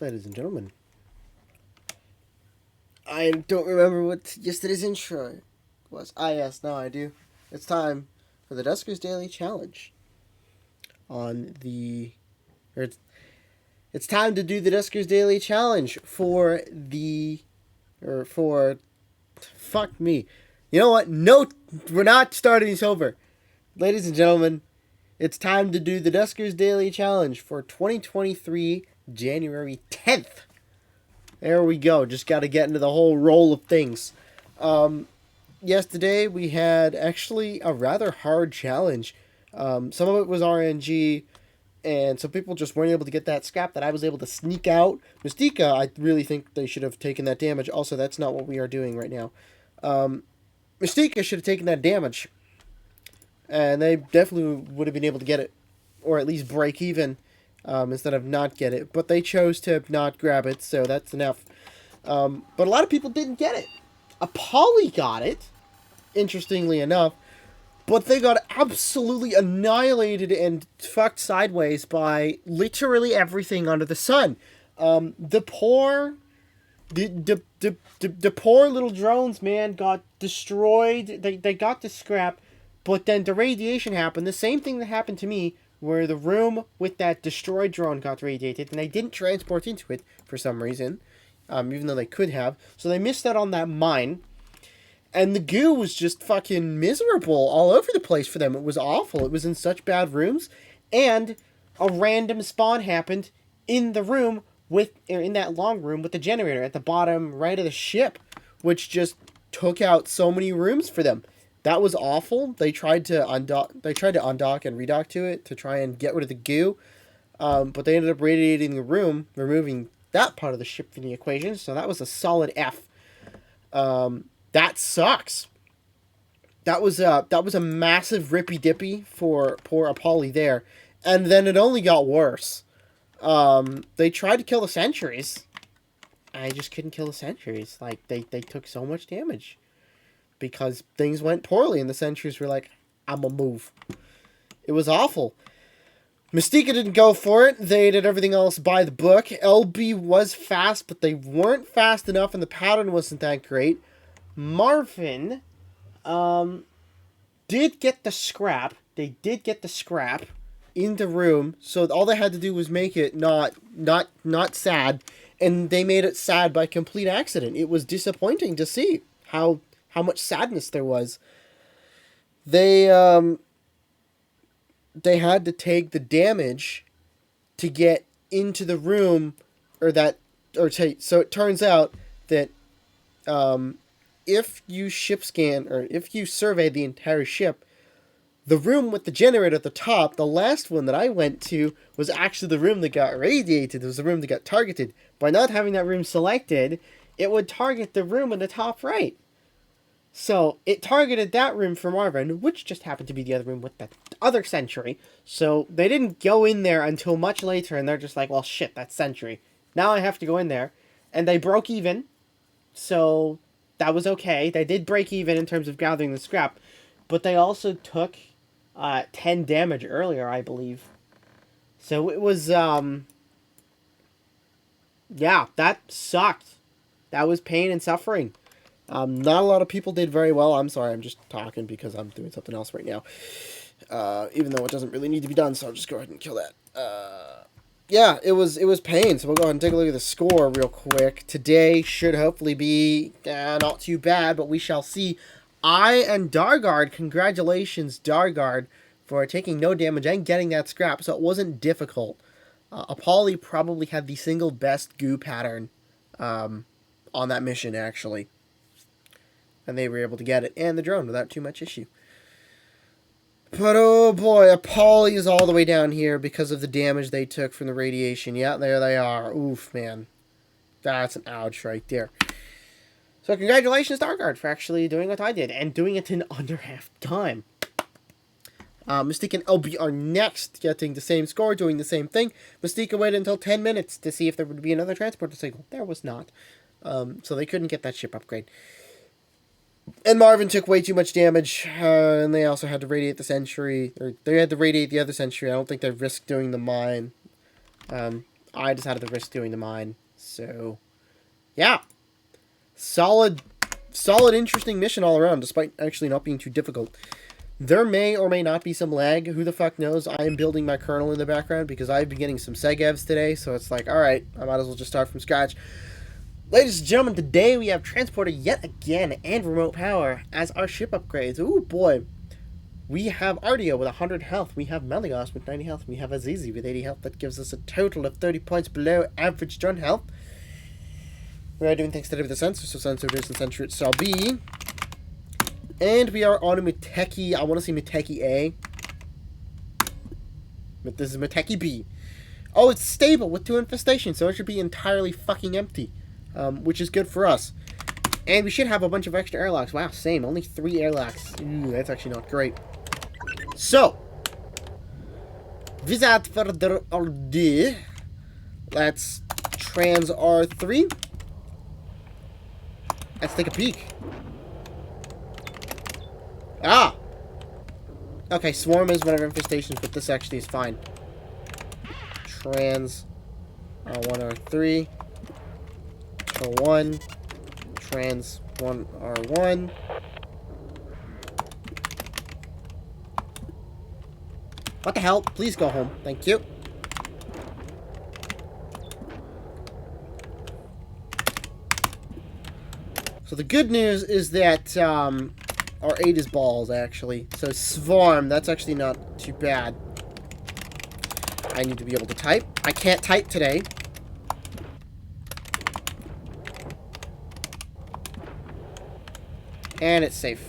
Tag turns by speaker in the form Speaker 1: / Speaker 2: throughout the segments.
Speaker 1: Ladies and gentlemen, I don't remember what yesterday's intro was. Ah, yes, now I do. It's time for the Duskers Daily Challenge. On the. Or it's time to do the Duskers Daily Challenge for the. Or for. Fuck me. You know what? No, we're not starting this over. Ladies and gentlemen, it's time to do the Duskers Daily Challenge for 2023, January 10th. There we go. Just got to get into the whole roll of things. Yesterday we had actually a rather hard challenge. Some of it was RNG, and some people just weren't able to get that scrap that I was able to sneak out. Mystica, I really think they should have taken that damage. Also, that's not what we are doing right now. Mystica should have taken that damage, and they definitely would have been able to get it, or at least break even, instead of not get it. But they chose to not grab it, so that's enough. But a lot of people didn't get it. Apolly got it, interestingly enough, but they got absolutely annihilated and fucked sideways by literally everything under the sun. The poor little drones, man, got destroyed. They got the scrap, but then the radiation happened. The same thing that happened to me, where the room with that destroyed drone got radiated, and they didn't transport into it for some reason, even though they could have. So they missed out on that mine. And the goo was just fucking miserable all over the place for them. It was awful. It was in such bad rooms. And a random spawn happened in the room in that long room with the generator at the bottom right of the ship, which just took out so many rooms for them. That was awful. They tried to undock and redock to it to try and get rid of the goo. But they ended up radiating the room, removing that part of the ship from the equation. So that was a solid F. That sucks. That was a massive rippy dippy for poor Apolly there, and then it only got worse. They tried to kill the sentries. I just couldn't kill the sentries. Like they took so much damage because things went poorly, and the sentries were like, "I'm gonna move." It was awful. Mystica didn't go for it. They did everything else by the book. LB was fast, but they weren't fast enough, and the pattern wasn't that great. Marvin did get the scrap. They did get the scrap in the room, so all they had to do was make it not sad, and they made it sad by complete accident. It was disappointing to see how much sadness there was. They had to take the damage to get into the room, so it turns out that if you ship scan, or if you survey the entire ship, the room with the generator at the top, the last one that I went to, was actually the room that got radiated. It was the room that got targeted. By not having that room selected, it would target the room in the top right. So it targeted that room for Marvin, which just happened to be the other room with the other sentry. So they didn't go in there until much later, and they're just like, well, shit, that's sentry. Now I have to go in there. And they broke even, so that was okay. They did break even in terms of gathering the scrap, but they also took 10 damage earlier, I believe. So it was, yeah, that sucked. That was pain and suffering. Not a lot of people did very well. I'm sorry, I'm just talking because I'm doing something else right now. Even though it doesn't really need to be done, so I'll just go ahead and kill that. Yeah, it was pain. So we'll go ahead and take a look at the score real quick. Today should hopefully be not too bad, but we shall see. I and Dargard, congratulations, Dargard, for taking no damage and getting that scrap, so it wasn't difficult. Apolly probably had the single best goo pattern on that mission, actually. And they were able to get it, and the drone, without too much issue. But oh boy, Apolly is all the way down here because of the damage they took from the radiation. Yeah, there they are. Oof, man. That's an ouch right there. So congratulations, Darkguard, for actually doing what I did, and doing it in under half time. Mystique and LB are next, getting the same score, doing the same thing. Mystique waited until 10 minutes to see if there would be another transporter signal. There was not. So they couldn't get that ship upgrade. And Marvin took way too much damage, and they also had to radiate the sentry. Or they had to radiate the other sentry. I don't think they risked doing the mine. I decided to risk doing the mine. So, yeah. Solid, interesting mission all around, despite actually not being too difficult. There may or may not be some lag. Who the fuck knows? I am building my kernel in the background because I've been getting some segevs today, so it's like, alright, I might as well just start from scratch. Ladies and gentlemen, today we have transporter yet again and remote power as our ship upgrades. Ooh, boy. We have Ardio with 100 health. We have Melios with 90 health. We have Azizi with 80 health. That gives us a total of 30 points below average drone health. We are doing things today with the sensor, so sensor it is and sensor it shall be. And we are on a Muteki. I want to see Muteki A. But this is Muteki B. Oh, it's stable with 2 infestations, so it should be entirely fucking empty. Which is good for us. And we should have a bunch of extra airlocks. Wow, same. Only 3 airlocks. Ooh, that's actually not great. So, without further ado, let's trans R3. Let's take a peek. Ah! Okay, swarm is one of our infestations, but this actually is fine. Trans R1, R3. R1. Trans 1, R1. What the hell? Please go home. Thank you. So the good news is that our 8 is balls, actually. So swarm, that's actually not too bad. I need to be able to type. I can't type today. And it's safe.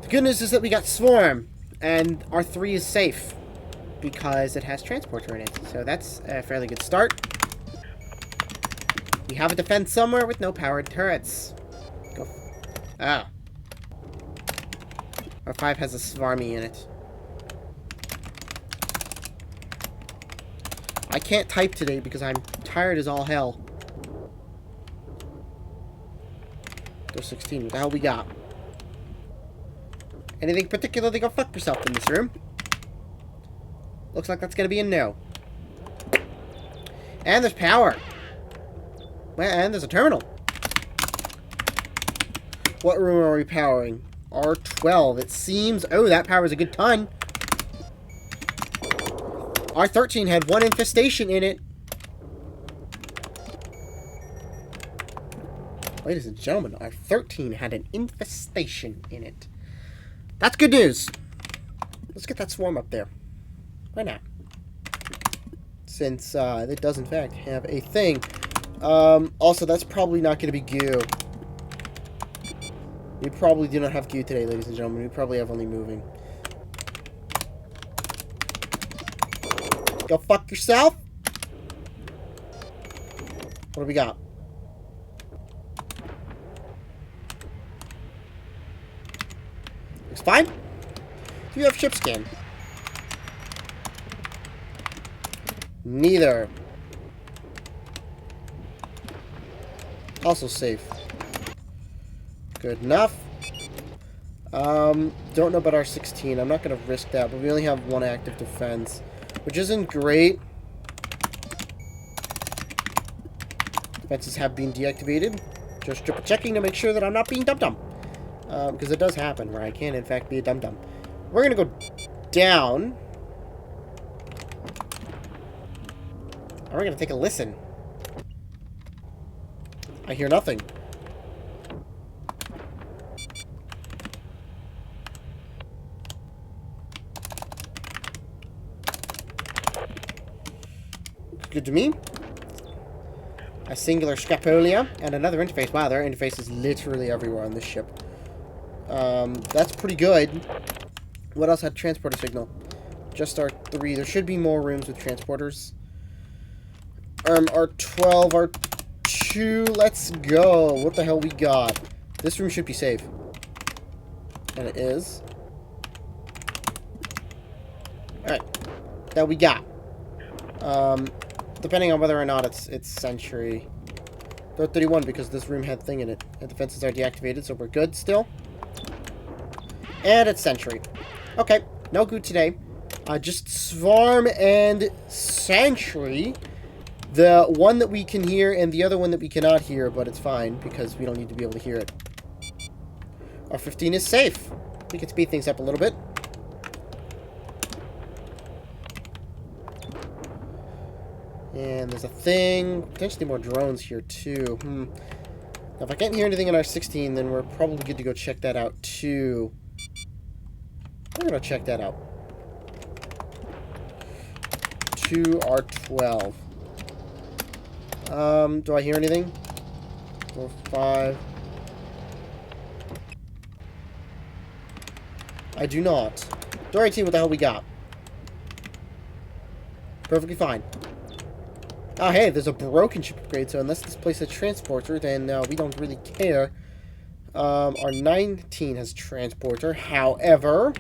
Speaker 1: The good news is that we got swarm. And our 3 is safe. Because it has transporter in it. So that's a fairly good start. We have a defense somewhere with no powered turrets. Go. Ah. Our 5 has a Svarmy in it. I can't type today because I'm tired as all hell. Go 16. What the hell we got? Anything particularly go fuck yourself in this room? Looks like that's gonna be a no. And there's power. And there's a terminal. What room are we powering? R12. It seems... Oh, that powers a good ton. R13 had 1 infestation in it. Ladies and gentlemen, R13 had an infestation in it. That's good news. Let's get that swarm up there. Why not? Since it does, in fact, have a thing. Also, that's probably not going to be goo. We probably do not have goo today, ladies and gentlemen. We probably have only moving. Go fuck yourself. What do we got? Looks fine. Do you have ship scan? Neither. Also safe. Good enough. Don't know about our 16. I'm not going to risk that, but we only have 1 active defense, which isn't great. Defenses have been deactivated. Just triple checking to make sure that I'm not being dum-dum. Because it does happen where I can, in fact, be a dum-dum. We're going to go down. And we're going to take a listen. I hear nothing. Good to me. A singular scapolia and another interface. Wow, their interface is literally everywhere on this ship. That's pretty good. What else had transporter signal? Just our 3. There should be more rooms with transporters. Our 12, our 2. Let's go. What the hell we got? This room should be safe. And it is. Alright. That we got. Depending on whether or not it's Sentry. They're 31 because this room had thing in it. And defenses are deactivated, so we're good still. And it's Sentry. Okay, no good today. Just Swarm and Sentry. The one that we can hear and the other one that we cannot hear, but it's fine because we don't need to be able to hear it. Our 15 is safe. We can speed things up a little bit. And there's a thing. Potentially more drones here, too. Now, if I can't hear anything in our 16, then we're probably good to go check that out, too. We're going to check that out. To our 12. Do I hear anything? 4, 5. I do not. Door 18, what the hell we got? Perfectly fine. Oh, hey, there's a broken ship upgrade, so unless this place has transporter, then we don't really care. Our 19 has transporter, however...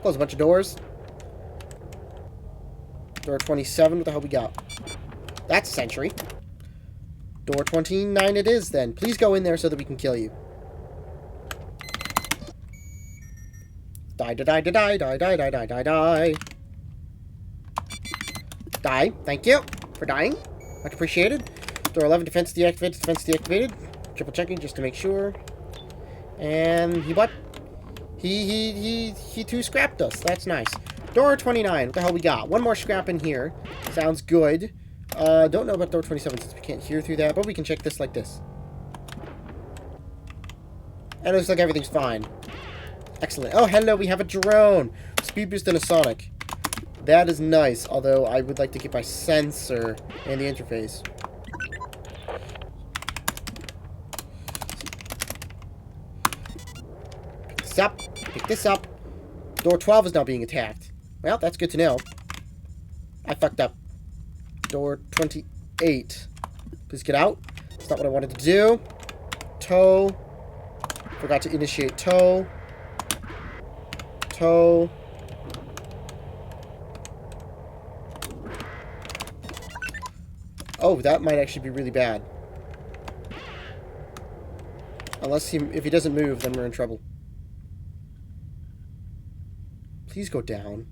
Speaker 1: Close a bunch of doors. Door 27, what the hell we got? That's a sentry. Door 29 it is, then. Please go in there so that we can kill you. Die, die, die, die, die, die, die, die, die, die. Die. Thank you for dying. Much appreciated. Door 11, defense deactivated, defense deactivated. Triple checking just to make sure. And he what? He too scrapped us. That's nice. Door 29. What the hell we got? One more scrap in here. Sounds good. Don't know about door 27 since we can't hear through that, but we can check this like this. And it looks like everything's fine. Excellent. Oh, hello, we have a drone. Speed boost and a sonic. That is nice, although I would like to keep my sensor and the interface. Pick this up. Pick this up. Door 12 is now being attacked. Well, that's good to know. I fucked up. Door 28. Please get out. That's not what I wanted to do. Tow. Forgot to initiate tow. Tow. Oh, that might actually be really bad. Unless if he doesn't move, then we're in trouble. Please go down.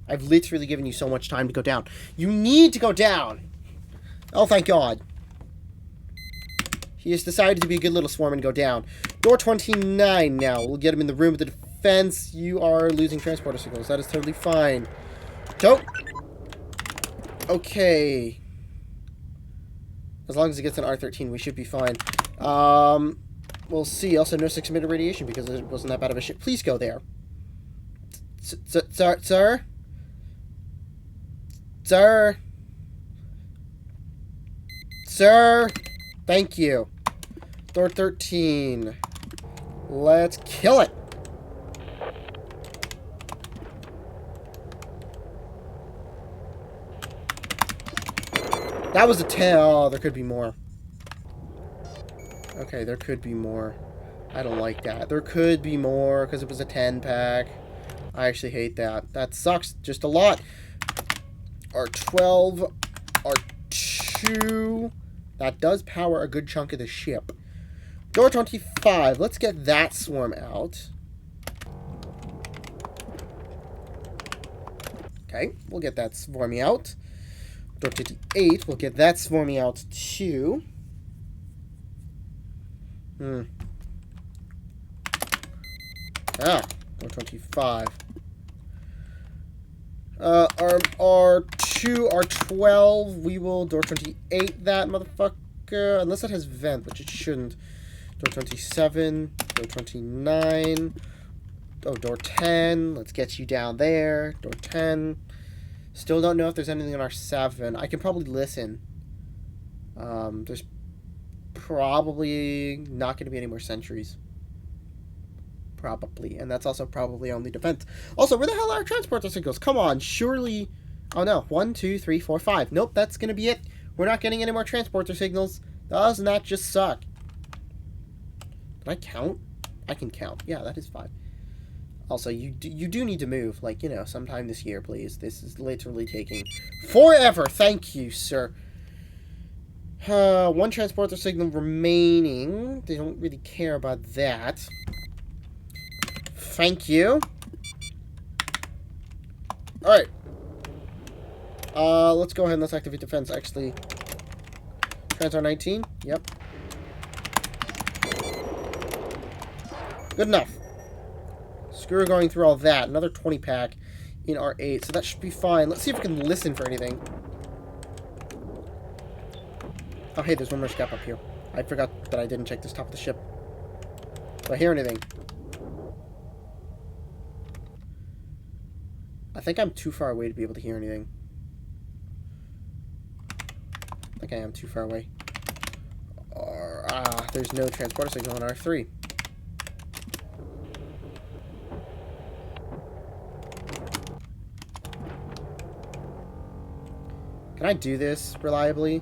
Speaker 1: I've literally given you so much time to go down. You need to go down! Oh, thank God. He has decided to be a good little swarm and go down. Door 29 now. We'll get him in the room with the defense. You are losing transporter signals. That is totally fine. Tow! Okay. As long as it gets an R13, we should be fine. We'll see. Also, no 6-minute radiation because it wasn't that bad of a ship. Please go there. Sir? Sir? Sir? Thank you. Door 13. Let's kill it. That was a 10. Oh, there could be more. Okay, there could be more. I don't like that. There could be more because it was a 10-pack. I actually hate that. That sucks just a lot. R12. R2. That does power a good chunk of the ship. Door 25. Let's get that swarm out. Okay, we'll get that swarmy out. Door 58. We'll get that swarmy out too. Ah, door 25. R2, R12. We will door 28 that motherfucker. Unless it has vent, which it shouldn't. Door 27. Door 29. Oh, door 10. Let's get you down there. Door 10. Still don't know if there's anything in our 7. I can probably listen. There's probably not going to be any more sentries. Probably. And that's also probably only defense. Also, where the hell are our transporter signals? Come on, surely... Oh, no. 1, 2, 3, 4, 5. Nope, that's going to be it. We're not getting any more transporter signals. Doesn't that just suck? Can I count? I can count. Yeah, that is 5. Also, you do need to move. Like, you know, sometime this year, please. This is literally taking forever. Thank you, sir. 1 transporter signal remaining. They don't really care about that. Thank you. Alright. Let's go ahead and let's activate defense, actually. Transfer 19. Yep. Good enough. Screw going through all that. Another 20 pack in R8, so that should be fine. Let's see if we can listen for anything. Oh, hey, there's one more scrap up here. I forgot that I didn't check this top of the ship. Do I hear anything? I think I'm too far away to be able to hear anything. I think I am too far away. Or, there's no transporter signal on R3. Can I do this reliably?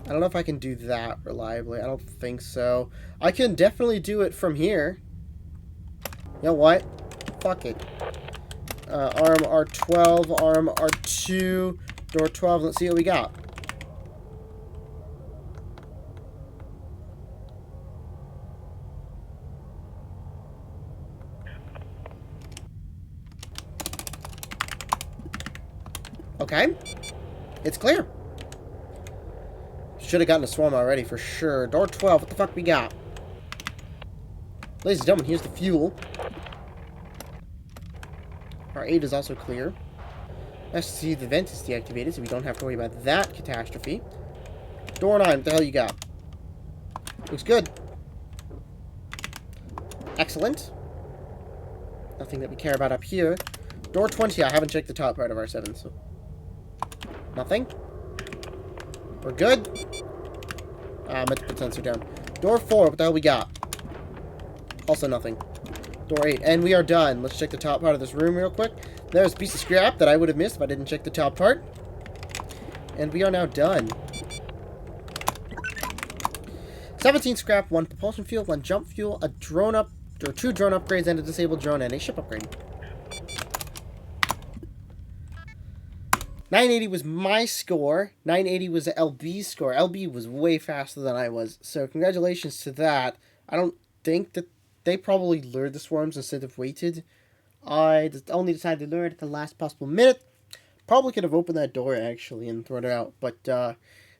Speaker 1: I don't know if I can do that reliably. I don't think so. I can definitely do it from here. You know what? Fuck it. Arm R12, arm R2, door 12. Let's see what we got. Okay. It's clear. Should have gotten a swarm already for sure. Door 12, what the fuck we got? Ladies and gentlemen, here's the fuel. Our 8 is also clear. Nice to see the vent is deactivated, so we don't have to worry about that catastrophe. Door 9, what the hell you got? Looks good. Excellent. Nothing that we care about up here. Door 20, I haven't checked the top part of R7, so... Nothing. We're good. I meant to put sensor down. Door 4, what the hell we got? Also nothing. Door 8, and we are done. Let's check the top part of this room real quick. There's a piece of scrap that I would have missed if I didn't check the top part. And we are now done. 17 scrap, 1 propulsion fuel, 1 jump fuel, a drone up, or 2 drone upgrades, and a disabled drone, and a ship upgrade. 980 was my score. 980 was LB's score. LB was way faster than I was. So congratulations to that. I don't think that they probably lured the swarms instead of waited. I only decided to lure it at the last possible minute. Probably could have opened that door actually and thrown it out. But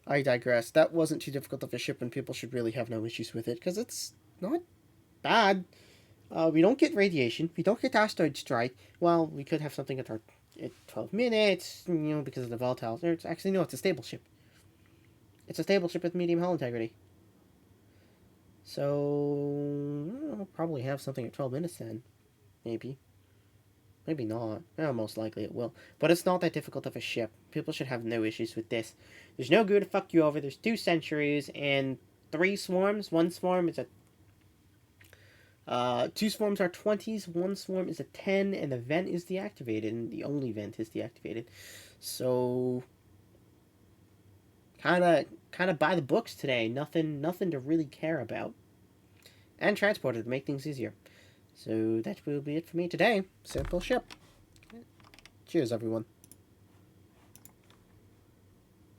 Speaker 1: I digress. That wasn't too difficult of a ship and people should really have no issues with it. Because it's not bad. We don't get radiation. We don't get asteroid strike. Well, we could have something at 12 minutes, you know, because of the volatiles. It's actually, no, it's a stable ship. It's a stable ship with medium hull integrity. So, I'll probably have something at 12 minutes then. Maybe. Maybe not. Well, most likely it will. But it's not that difficult of a ship. People should have no issues with this. There's no goo to fuck you over. There's 2 centuries and 3 swarms. 1 swarm is a... 2 swarms are 20s, 1 swarm is a 10, and the vent is deactivated, and the only vent is deactivated. So, kind of by the books today. Nothing to really care about. And transported to make things easier. So that will be it for me today. Simple ship. Cheers, everyone.